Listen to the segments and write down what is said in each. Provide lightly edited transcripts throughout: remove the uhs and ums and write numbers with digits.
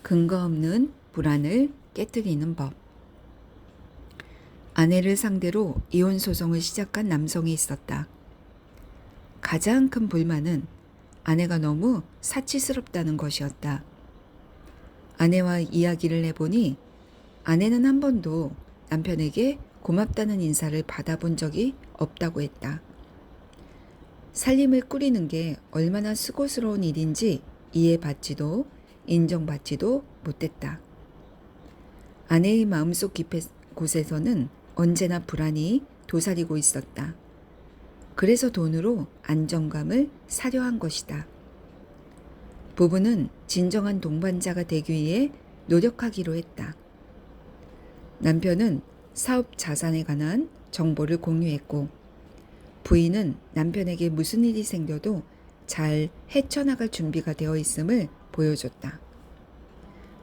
근거 없는 불안을 깨뜨리는 법. 아내를 상대로 이혼 소송을 시작한 남성이 있었다. 가장 큰 불만은 아내가 너무 사치스럽다는 것이었다. 아내와 이야기를 해보니 아내는 한 번도 남편에게 고맙다는 인사를 받아본 적이 없다고 했다. 살림을 꾸리는 게 얼마나 수고스러운 일인지 이해받지도 인정받지도 못했다. 아내의 마음속 곳에서는 언제나 불안이 도사리고 있었다. 그래서 돈으로 안정감을 사려 한 것이다. 부부는 진정한 동반자가 되기 위해 노력하기로 했다. 남편은 사업 자산에 관한 정보를 공유했고, 부인은 남편에게 무슨 일이 생겨도 잘 헤쳐나갈 준비가 되어 있음을 보여줬다.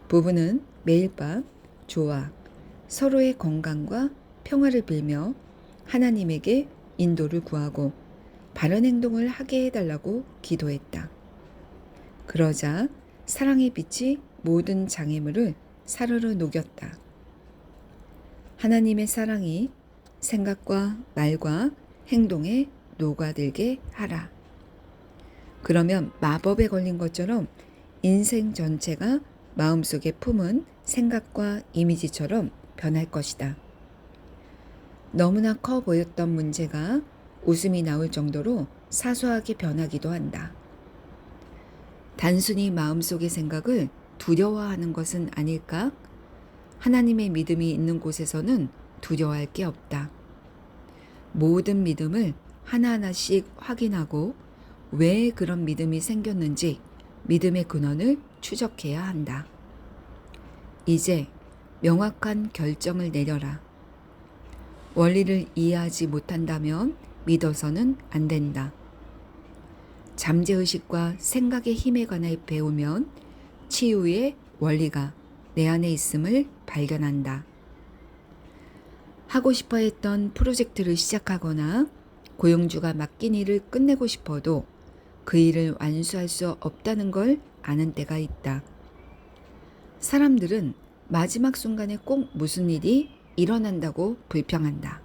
부부는 매일 밤 조화, 서로의 건강과 평화를 빌며 하나님에게 인도를 구하고 바른 행동을 하게 해달라고 기도했다. 그러자 사랑의 빛이 모든 장애물을 사르르 녹였다. 하나님의 사랑이 생각과 말과 행동에 녹아들게 하라. 그러면 마법에 걸린 것처럼 인생 전체가 마음속에 품은 생각과 이미지처럼 변할 것이다. 너무나 커 보였던 문제가 웃음이 나올 정도로 사소하게 변하기도 한다. 단순히 마음속의 생각을 두려워하는 것은 아닐까? 하나님의 믿음이 있는 곳에서는 두려워할 게 없다. 모든 믿음을 하나하나씩 확인하고 왜 그런 믿음이 생겼는지 믿음의 근원을 추적해야 한다. 이제 명확한 결정을 내려라. 원리를 이해하지 못한다면 믿어서는 안 된다. 잠재의식과 생각의 힘에 관해 배우면 치유의 원리가 내 안에 있음을 발견한다. 하고 싶어 했던 프로젝트를 시작하거나 고용주가 맡긴 일을 끝내고 싶어도 그 일을 완수할 수 없다는 걸 아는 때가 있다. 사람들은 마지막 순간에 꼭 무슨 일이 일어난다고 불평한다.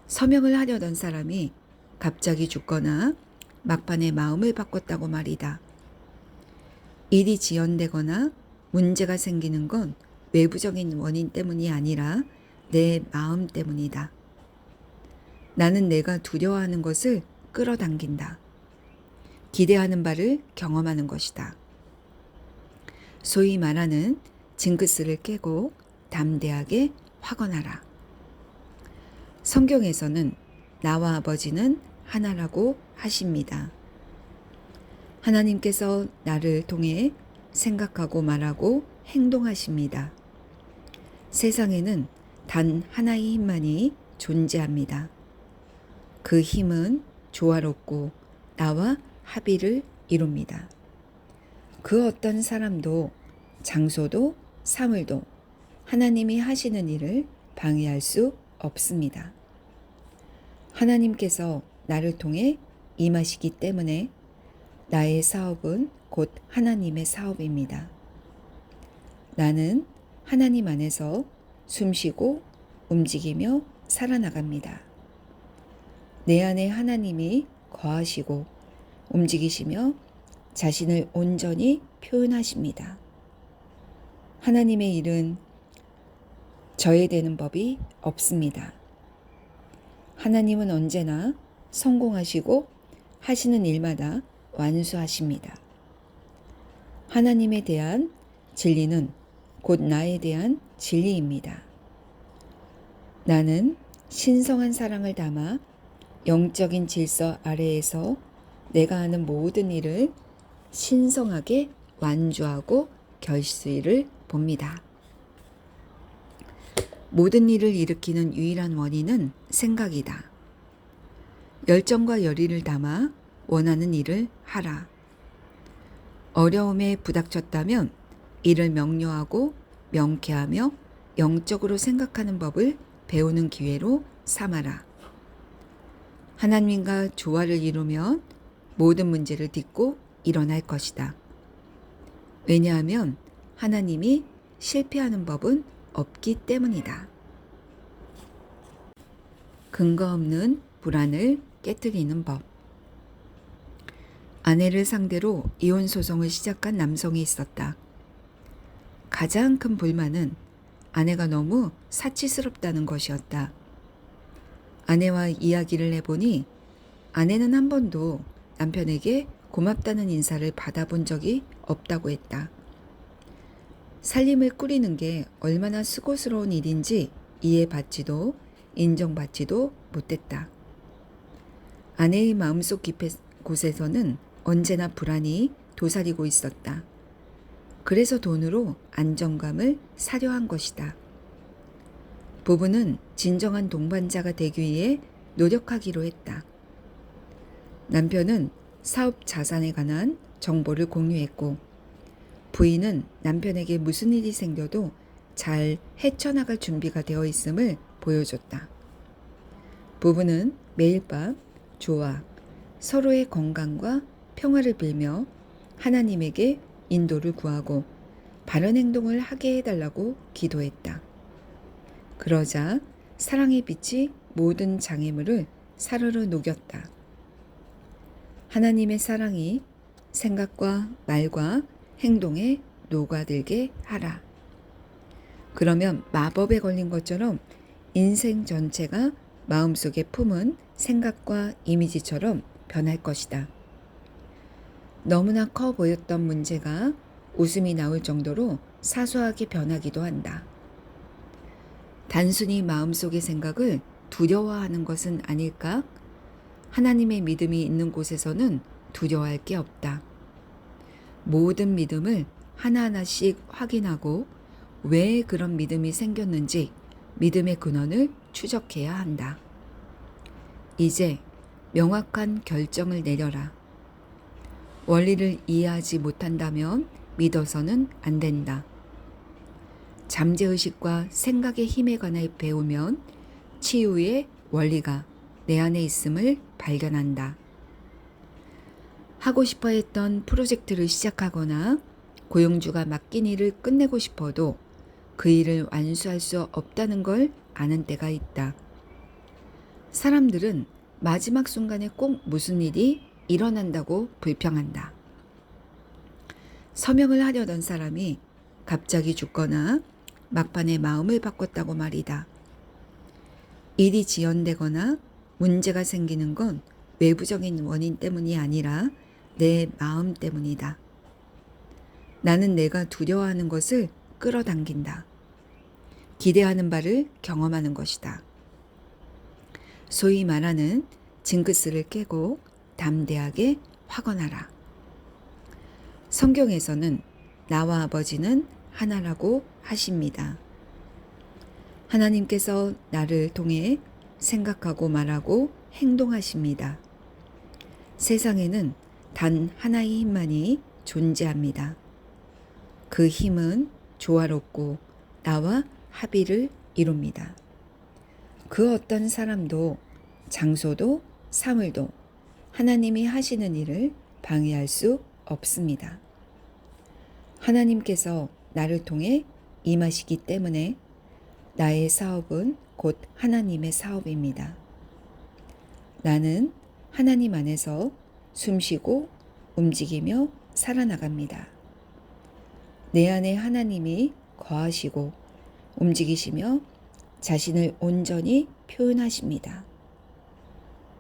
서명을 하려던 사람이 갑자기 죽거나 막판에 마음을 바꿨다고 말이다. 일이 지연되거나 문제가 생기는 건 외부적인 원인 때문이 아니라 내 마음 때문이다. 나는 내가 두려워하는 것을 끌어당긴다. 기대하는 바를 경험하는 것이다. 소위 말하는 징크스를 깨고 담대하게 확언하라. 성경에서는 나와 아버지는 하나라고 하십니다. 하나님께서 나를 통해 생각하고 말하고 행동하십니다. 세상에는 단 하나의 힘만이 존재합니다. 그 힘은 조화롭고 나와 합의를 이룹니다. 그 어떤 사람도 장소도 사물도 하나님이 하시는 일을 방해할 수 없습니다. 하나님께서 나를 통해 임하시기 때문에 나의 사업은 곧 하나님의 사업입니다. 나는 하나님 안에서 숨쉬고 움직이며 살아나갑니다. 내 안에 하나님이 거하시고 움직이시며 자신을 온전히 표현하십니다. 하나님의 일은 저해되는 법이 없습니다. 하나님은 언제나 성공하시고 하시는 일마다 완수하십니다. 하나님에 대한 진리는 곧 나에 대한 진리입니다. 나는 신성한 사랑을 담아 영적인 질서 아래에서 내가 하는 모든 일을 신성하게 완주하고 결실을 봅니다. 모든 일을 일으키는 유일한 원인은 생각이다. 열정과 열의를 담아 원하는 일을 하라. 어려움에 부닥쳤다면 이를 명료하고 명쾌하며 영적으로 생각하는 법을 배우는 기회로 삼아라. 하나님과 조화를 이루면 모든 문제를 딛고 일어날 것이다. 왜냐하면 하나님이 실패하는 법은 없기 때문이다. 근거 없는 불안을 깨뜨리는 법. 아내를 상대로 이혼 소송을 시작한 남성이 있었다. 가장 큰 불만은 아내가 너무 사치스럽다는 것이었다. 아내와 이야기를 해보니 아내는 한 번도 남편에게 고맙다는 인사를 받아본 적이 없다고 했다. 살림을 꾸리는 게 얼마나 수고스러운 일인지 이해받지도 인정받지도 못했다. 아내의 마음속 곳에서는 언제나 불안이 도사리고 있었다. 그래서 돈으로 안정감을 사려 한 것이다. 부부는 진정한 동반자가 되기 위해 노력하기로 했다. 남편은 사업 자산에 관한 정보를 공유했고, 부인은 남편에게 무슨 일이 생겨도 잘 헤쳐나갈 준비가 되어 있음을 보여줬다. 부부는 매일 밤 조화, 서로의 건강과 평화를 빌며 하나님에게 인도를 구하고 바른 행동을 하게 해달라고 기도했다. 그러자 사랑의 빛이 모든 장애물을 사르르 녹였다. 하나님의 사랑이 생각과 말과 행동에 녹아들게 하라. 그러면 마법에 걸린 것처럼 인생 전체가 마음속에 품은 생각과 이미지처럼 변할 것이다. 너무나 커 보였던 문제가 웃음이 나올 정도로 사소하게 변하기도 한다. 단순히 마음속의 생각을 두려워하는 것은 아닐까? 하나님의 믿음이 있는 곳에서는 두려워할 게 없다. 모든 믿음을 하나하나씩 확인하고 왜 그런 믿음이 생겼는지 믿음의 근원을 추적해야 한다. 이제 명확한 결정을 내려라. 원리를 이해하지 못한다면 믿어서는 안 된다. 잠재의식과 생각의 힘에 관해 배우면 치유의 원리가 내 안에 있음을 발견한다. 하고 싶어 했던 프로젝트를 시작하거나 고용주가 맡긴 일을 끝내고 싶어도 그 일을 완수할 수 없다는 걸 아는 때가 있다. 사람들은 마지막 순간에 꼭 무슨 일이 일어난다고 불평한다. 서명을 하려던 사람이 갑자기 죽거나 막판에 마음을 바꿨다고 말이다. 일이 지연되거나 문제가 생기는 건 외부적인 원인 때문이 아니라 내 마음 때문이다. 나는 내가 두려워하는 것을 끌어당긴다. 기대하는 바를 경험하는 것이다. 소위 말하는 징크스를 깨고 담대하게 확언하라. 성경에서는 나와 아버지는 하나라고 하십니다. 하나님께서 나를 통해 생각하고 말하고 행동하십니다. 세상에는 단 하나의 힘만이 존재합니다. 그 힘은 조화롭고 나와 합의를 이룹니다. 그 어떤 사람도 장소도 사물도 하나님이 하시는 일을 방해할 수 없습니다. 하나님께서 나를 통해 임하시기 때문에 나의 사업은 곧 하나님의 사업입니다. 나는 하나님 안에서 숨쉬고 움직이며 살아나갑니다. 내 안에 하나님이 거하시고 움직이시며 자신을 온전히 표현하십니다.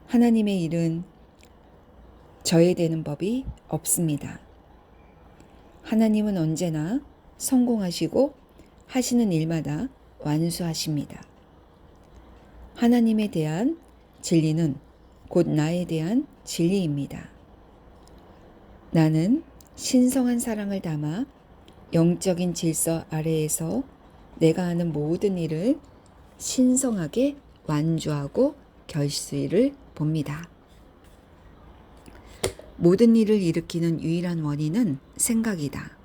하나님의 일은 저해되는 법이 없습니다. 하나님은 언제나 성공하시고 하시는 일마다 완수하십니다. 하나님에 대한 진리는 곧 나에 대한 진리입니다. 나는 신성한 사랑을 담아 영적인 질서 아래에서 내가 하는 모든 일을 신성하게 완주하고 결실을 봅니다. 모든 일을 일으키는 유일한 원인은 생각이다.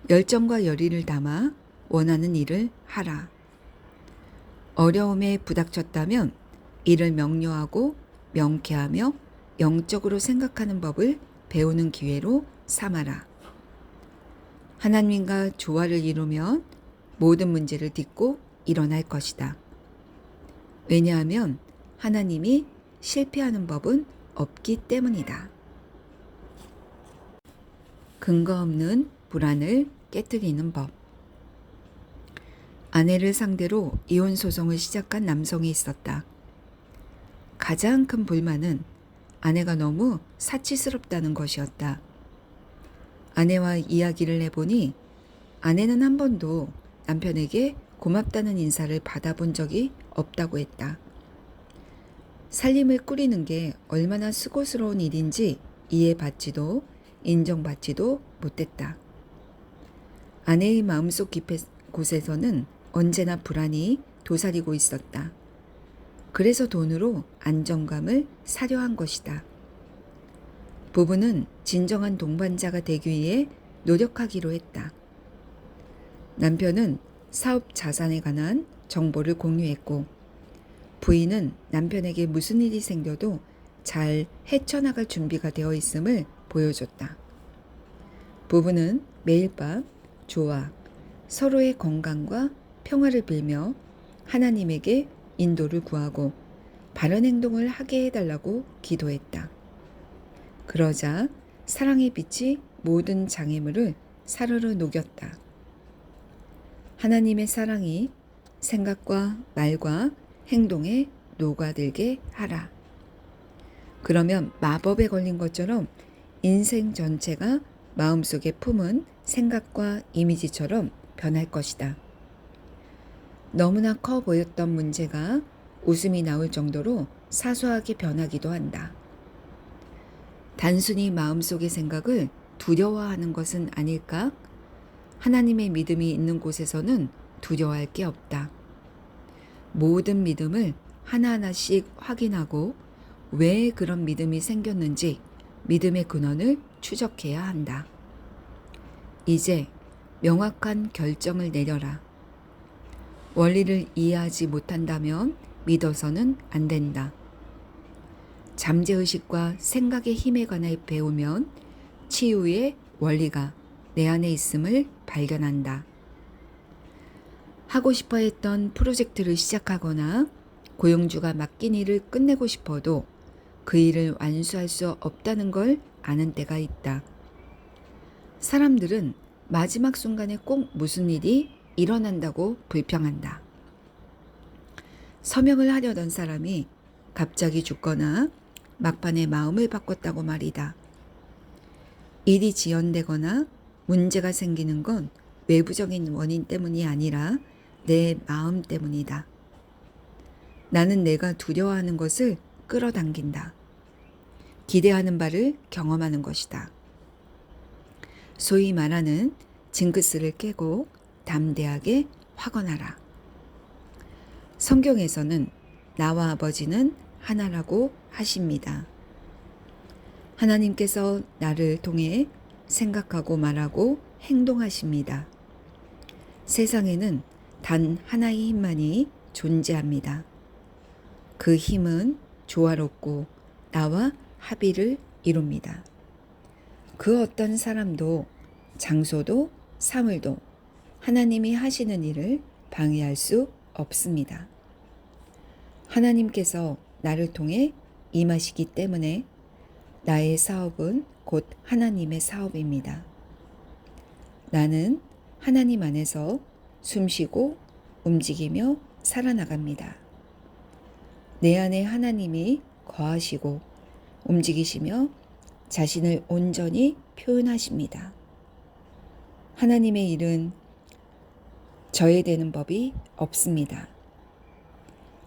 열정과 열의를 담아 원하는 일을 하라. 어려움에 부닥쳤다면 이를 명료하고 명쾌하며 영적으로 생각하는 법을 배우는 기회로 삼아라. 하나님과 조화를 이루면 모든 문제를 딛고 일어날 것이다. 왜냐하면 하나님이 실패하는 법은 없기 때문이다. 근거 없는 불안을 깨뜨리는 법. 아내를 상대로 이혼 소송을 시작한 남성이 있었다. 가장 큰 불만은 아내가 너무 사치스럽다는 것이었다. 아내와 이야기를 해보니 아내는 한 번도 남편에게 고맙다는 인사를 받아본 적이 없다고 했다. 살림을 꾸리는 게 얼마나 수고스러운 일인지 이해받지도 인정받지도 못했다. 아내의 마음속 곳에서는 언제나 불안이 도사리고 있었다. 그래서 돈으로 안정감을 사려 한 것이다. 부부는 진정한 동반자가 되기 위해 노력하기로 했다. 남편은 사업 자산에 관한 정보를 공유했고, 부인은 남편에게 무슨 일이 생겨도 잘 헤쳐나갈 준비가 되어 있음을 보여줬다. 부부는 매일 밤 조화, 서로의 건강과 평화를 빌며 하나님에게 인도를 구하고 바른 행동을 하게 해달라고 기도했다. 그러자 사랑의 빛이 모든 장애물을 사르르 녹였다. 하나님의 사랑이 생각과 말과 행동에 녹아들게 하라. 그러면 마법에 걸린 것처럼 인생 전체가 마음속에 품은 생각과 이미지처럼 변할 것이다. 너무나 커 보였던 문제가 웃음이 나올 정도로 사소하게 변하기도 한다. 단순히 마음속의 생각을 두려워하는 것은 아닐까? 하나님의 믿음이 있는 곳에서는 두려워할 게 없다. 모든 믿음을 하나하나씩 확인하고 왜 그런 믿음이 생겼는지 믿음의 근원을 추적해야 한다. 이제 명확한 결정을 내려라. 원리를 이해하지 못한다면 믿어서는 안 된다. 잠재의식과 생각의 힘에 관해 배우면 치유의 원리가 내 안에 있음을 발견한다. 하고 싶어 했던 프로젝트를 시작하거나 고용주가 맡긴 일을 끝내고 싶어도 그 일을 완수할 수 없다는 걸 아는 때가 있다. 사람들은 마지막 순간에 꼭 무슨 일이 일어난다고 불평한다. 서명을 하려던 사람이 갑자기 죽거나 막판에 마음을 바꿨다고 말이다. 일이 지연되거나 문제가 생기는 건 외부적인 원인 때문이 아니라 내 마음 때문이다. 나는 내가 두려워하는 것을 끌어당긴다. 기대하는 바를 경험하는 것이다. 소위 말하는 징크스를 깨고 담대하게 확언하라. 성경에서는 나와 아버지는 하나라고 하십니다. 하나님께서 나를 통해 생각하고 말하고 행동하십니다. 세상에는 단 하나의 힘만이 존재합니다. 그 힘은 조화롭고 나와 합의를 이룹니다. 그 어떤 사람도 장소도 사물도 하나님이 하시는 일을 방해할 수 없습니다. 하나님께서 나를 통해 임하시기 때문에 나의 사업은 곧 하나님의 사업입니다. 나는 하나님 안에서 숨쉬고 움직이며 살아나갑니다. 내 안에 하나님이 거하시고 움직이시며 자신을 온전히 표현하십니다. 하나님의 일은 저해되는 법이 없습니다.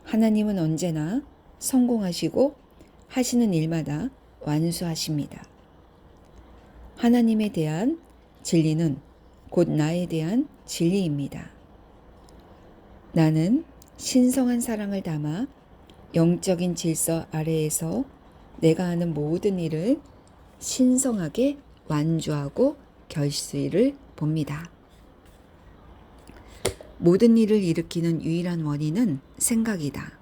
하나님은 언제나 성공하시고 하시는 일마다 완수하십니다. 하나님에 대한 진리는 곧 나에 대한 진리입니다. 나는 신성한 사랑을 담아 영적인 질서 아래에서 내가 하는 모든 일을 신성하게 완주하고 결실을 봅니다. 모든 일을 일으키는 유일한 원인은 생각이다.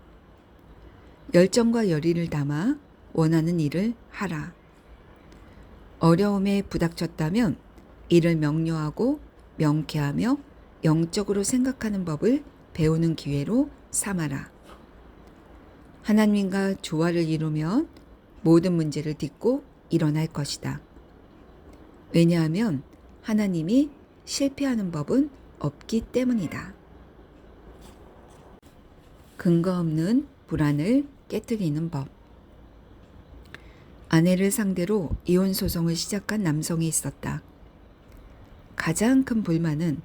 열정과 열의를 담아 원하는 일을 하라. 어려움에 부닥쳤다면 이를 명료하고 명쾌하며 영적으로 생각하는 법을 배우는 기회로 삼아라. 하나님과 조화를 이루면 모든 문제를 딛고 일어날 것이다. 왜냐하면 하나님이 실패하는 법은 없기 때문이다. 근거 없는 불안을 깨뜨리는 법. 아내를 상대로 이혼 소송을 시작한 남성이 있었다. 가장 큰 불만은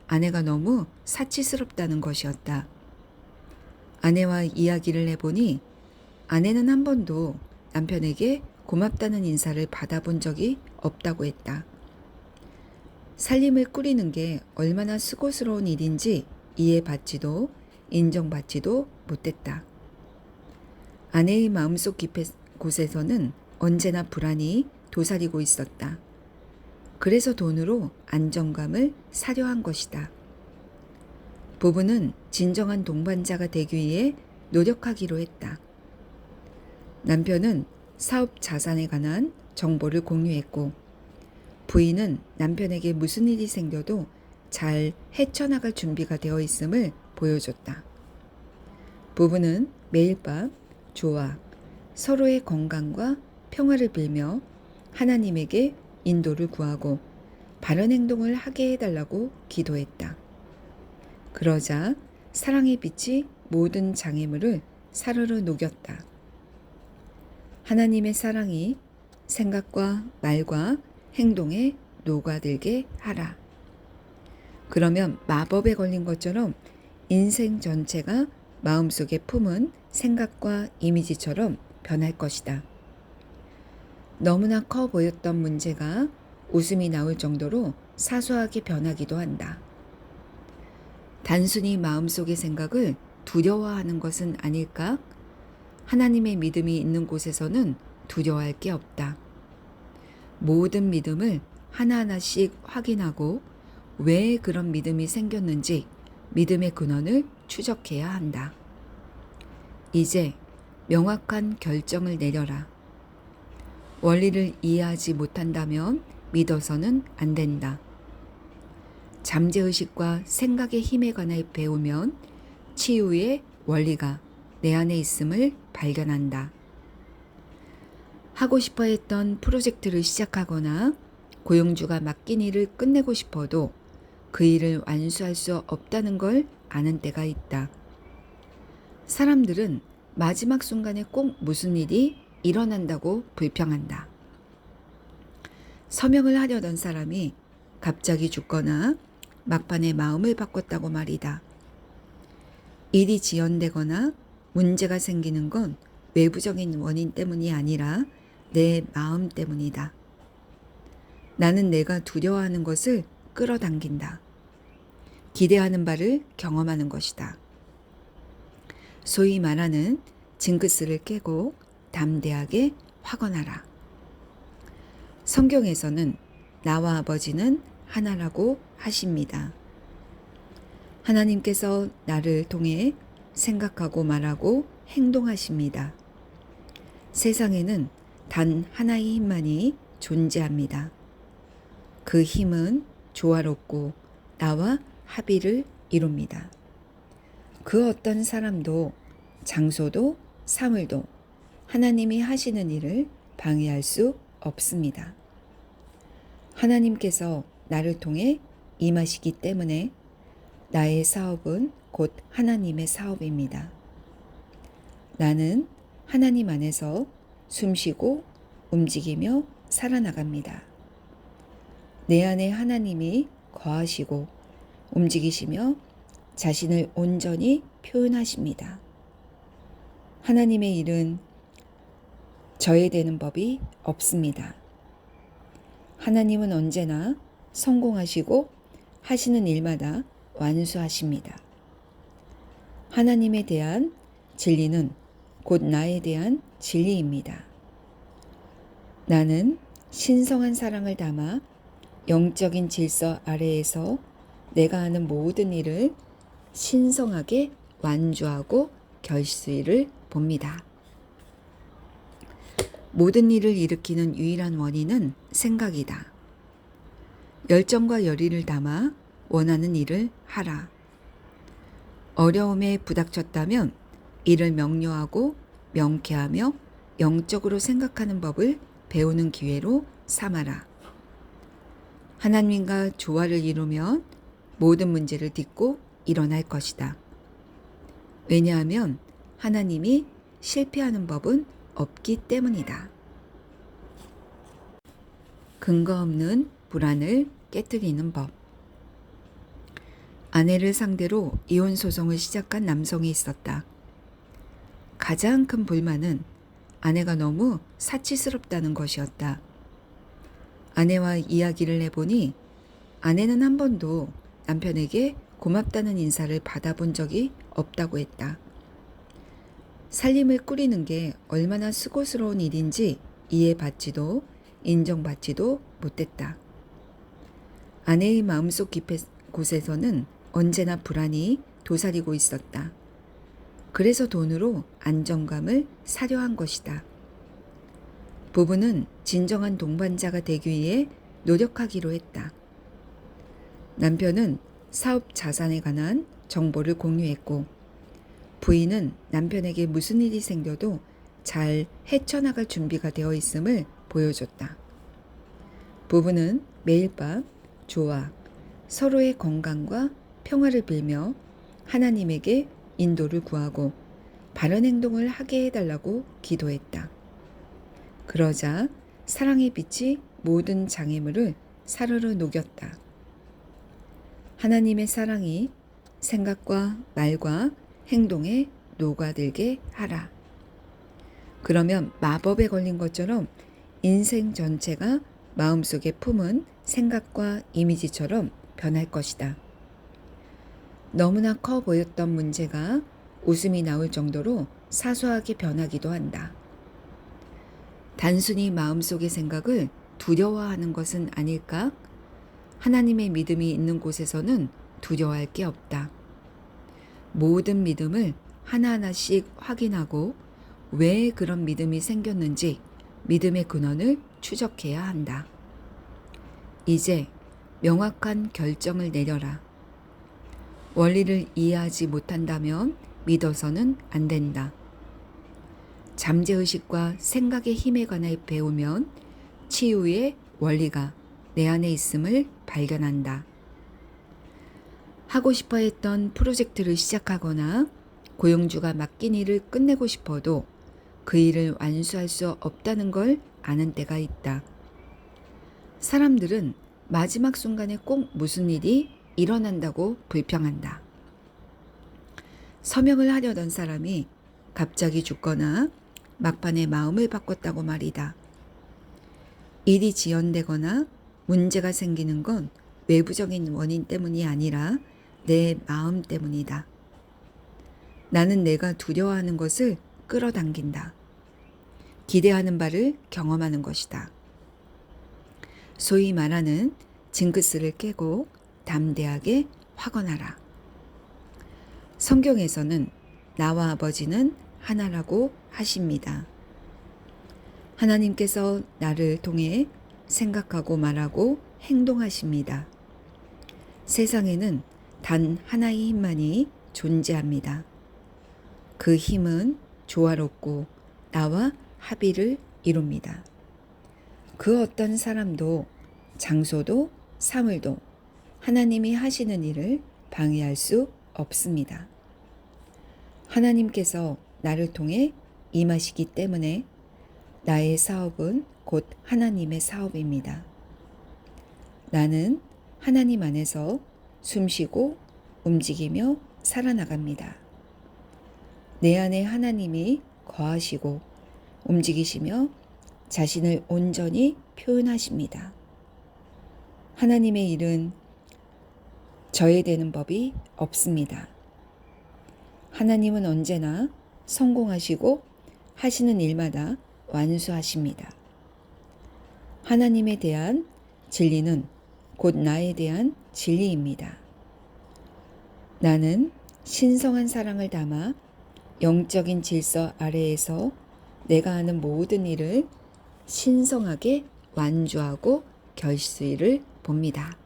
아내가 너무 사치스럽다는 것이었다. 아내와 이야기를 해보니 아내는 한 번도 남편에게 고맙다는 인사를 받아본 적이 없다고 했다. 살림을 꾸리는 게 얼마나 수고스러운 일인지 이해받지도 인정받지도 못했다. 아내의 마음속 곳에서는 언제나 불안이 도사리고 있었다. 그래서 돈으로 안정감을 사려 한 것이다. 부부는 진정한 동반자가 되기 위해 노력하기로 했다. 남편은 사업 자산에 관한 정보를 공유했고 부인은 남편에게 무슨 일이 생겨도 잘 헤쳐나갈 준비가 되어 있음을 보여줬다. 부부는 매일 밤 조화, 서로의 건강과 평화를 빌며 하나님에게 인도를 구하고 바른 행동을 하게 해달라고 기도했다. 그러자 사랑의 빛이 모든 장애물을 사르르 녹였다. 하나님의 사랑이 생각과 말과 행동에 녹아들게 하라. 그러면 마법에 걸린 것처럼 인생 전체가 마음속에 품은 생각과 이미지처럼 변할 것이다. 너무나 커 보였던 문제가 웃음이 나올 정도로 사소하게 변하기도 한다. 단순히 마음속의 생각을 두려워하는 것은 아닐까? 하나님의 믿음이 있는 곳에서는 두려워할 게 없다. 모든 믿음을 하나하나씩 확인하고 왜 그런 믿음이 생겼는지 믿음의 근원을 추적해야 한다. 이제 명확한 결정을 내려라. 원리를 이해하지 못한다면 믿어서는 안 된다. 잠재의식과 생각의 힘에 관해 배우면 치유의 원리가 내 안에 있음을 발견한다. 하고 싶어 했던 프로젝트를 시작하거나 고용주가 맡긴 일을 끝내고 싶어도 그 일을 완수할 수 없다는 걸 아는 때가 있다. 사람들은 마지막 순간에 꼭 무슨 일이 일어난다고 불평한다. 서명을 하려던 사람이 갑자기 죽거나 막판에 마음을 바꿨다고 말이다. 일이 지연되거나 문제가 생기는 건 외부적인 원인 때문이 아니라 내 마음 때문이다. 나는 내가 두려워하는 것을 끌어당긴다. 기대하는 바를 경험하는 것이다. 소위 말하는 징크스를 깨고 담대하게 확언하라. 성경에서는 나와 아버지는 하나라고 하십니다. 하나님께서 나를 통해 생각하고 말하고 행동하십니다. 세상에는 단 하나의 힘만이 존재합니다. 그 힘은 조화롭고 나와 합의를 이룹니다. 그 어떤 사람도 장소도 사물도 하나님이 하시는 일을 방해할 수 없습니다. 하나님께서 나를 통해 임하시기 때문에 나의 사업은 곧 하나님의 사업입니다. 나는 하나님 안에서 숨쉬고 움직이며 살아나갑니다. 내 안에 하나님이 거하시고 움직이시며 자신을 온전히 표현하십니다. 하나님의 일은 저해되는 법이 없습니다. 하나님은 언제나 성공하시고 하시는 일마다 완수하십니다. 하나님에 대한 진리는 곧 나에 대한 진리입니다. 나는 신성한 사랑을 담아 영적인 질서 아래에서 내가 하는 모든 일을 신성하게 완주하고 결실을 봅니다. 모든 일을 일으키는 유일한 원인은 생각이다. 열정과 열의를 담아 원하는 일을 하라. 어려움에 부닥쳤다면 이를 명료하고 명쾌하며 영적으로 생각하는 법을 배우는 기회로 삼아라. 하나님과 조화를 이루면 모든 문제를 딛고 일어날 것이다. 왜냐하면 하나님이 실패하는 법은 없기 때문이다. 근거 없는 불안을 깨뜨리는 법. 아내를 상대로 이혼 소송을 시작한 남성이 있었다. 가장 큰 불만은 아내가 너무 사치스럽다는 것이었다. 아내와 이야기를 해보니 아내는 한 번도 남편에게 고맙다는 인사를 받아본 적이 없다고 했다. 살림을 꾸리는 게 얼마나 수고스러운 일인지 이해받지도 인정받지도 못했다. 아내의 마음속 곳에서는 언제나 불안이 도사리고 있었다. 그래서 돈으로 안정감을 사려 한 것이다. 부부는 진정한 동반자가 되기 위해 노력하기로 했다. 남편은 사업 자산에 관한 정보를 공유했고 부인은 남편에게 무슨 일이 생겨도 잘 헤쳐나갈 준비가 되어 있음을 보여줬다. 부부는 매일 밤 조화, 서로의 건강과 평화를 빌며 하나님에게 인도를 구하고 바른 행동을 하게 해달라고 기도했다. 그러자 사랑의 빛이 모든 장애물을 사르르 녹였다. 하나님의 사랑이 생각과 말과 행동에 녹아들게 하라. 그러면 마법에 걸린 것처럼 인생 전체가 마음속에 품은 생각과 이미지처럼 변할 것이다. 너무나 커 보였던 문제가 웃음이 나올 정도로 사소하게 변하기도 한다. 단순히 마음속의 생각을 두려워하는 것은 아닐까? 하나님의 믿음이 있는 곳에서는 두려워할 게 없다. 모든 믿음을 하나하나씩 확인하고 왜 그런 믿음이 생겼는지 믿음의 근원을 추적해야 한다. 이제 명확한 결정을 내려라. 원리를 이해하지 못한다면 믿어서는 안 된다. 잠재의식과 생각의 힘에 관해 배우면 치유의 원리가 내 안에 있음을 발견한다. 하고 싶어 했던 프로젝트를 시작하거나 고용주가 맡긴 일을 끝내고 싶어도 그 일을 완수할 수 없다는 걸 아는 때가 있다. 사람들은 마지막 순간에 꼭 무슨 일이 일어난다고 불평한다. 서명을 하려던 사람이 갑자기 죽거나 막판에 마음을 바꿨다고 말이다. 일이 지연되거나 문제가 생기는 건 외부적인 원인 때문이 아니라 내 마음 때문이다. 나는 내가 두려워하는 것을 끌어당긴다. 기대하는 바를 경험하는 것이다. 소위 말하는 징크스를 깨고 담대하게 확언하라. 성경에서는 나와 아버지는 하나라고 하십니다. 하나님께서 나를 통해 생각하고 말하고 행동하십니다. 세상에는 단 하나의 힘만이 존재합니다. 그 힘은 조화롭고 나와 합의를 이룹니다. 그 어떤 사람도 장소도 사물도 하나님이 하시는 일을 방해할 수 없습니다. 하나님께서 나를 통해 임하시기 때문에 나의 사업은 곧 하나님의 사업입니다. 나는 하나님 안에서 숨쉬고 움직이며 살아나갑니다. 내 안에 하나님이 거하시고 움직이시며 자신을 온전히 표현하십니다. 하나님의 일은 저해되는 법이 없습니다. 하나님은 언제나 성공하시고 하시는 일마다 완수하십니다. 하나님에 대한 진리는 곧 나에 대한 진리입니다. 나는 신성한 사랑을 담아 영적인 질서 아래에서 내가 하는 모든 일을 신성하게 완주하고 결실을 봅니다.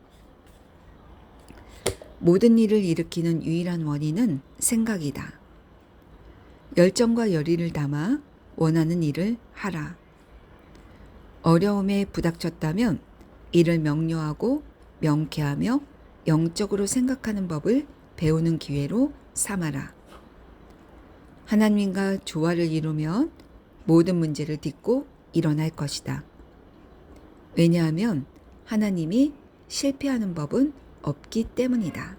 모든 일을 일으키는 유일한 원인은 생각이다. 열정과 열의를 담아 원하는 일을 하라. 어려움에 부닥쳤다면 이를 명료하고 명쾌하며 영적으로 생각하는 법을 배우는 기회로 삼아라. 하나님과 조화를 이루면 모든 문제를 딛고 일어날 것이다. 왜냐하면 하나님이 실패하는 법은 없기 때문이다.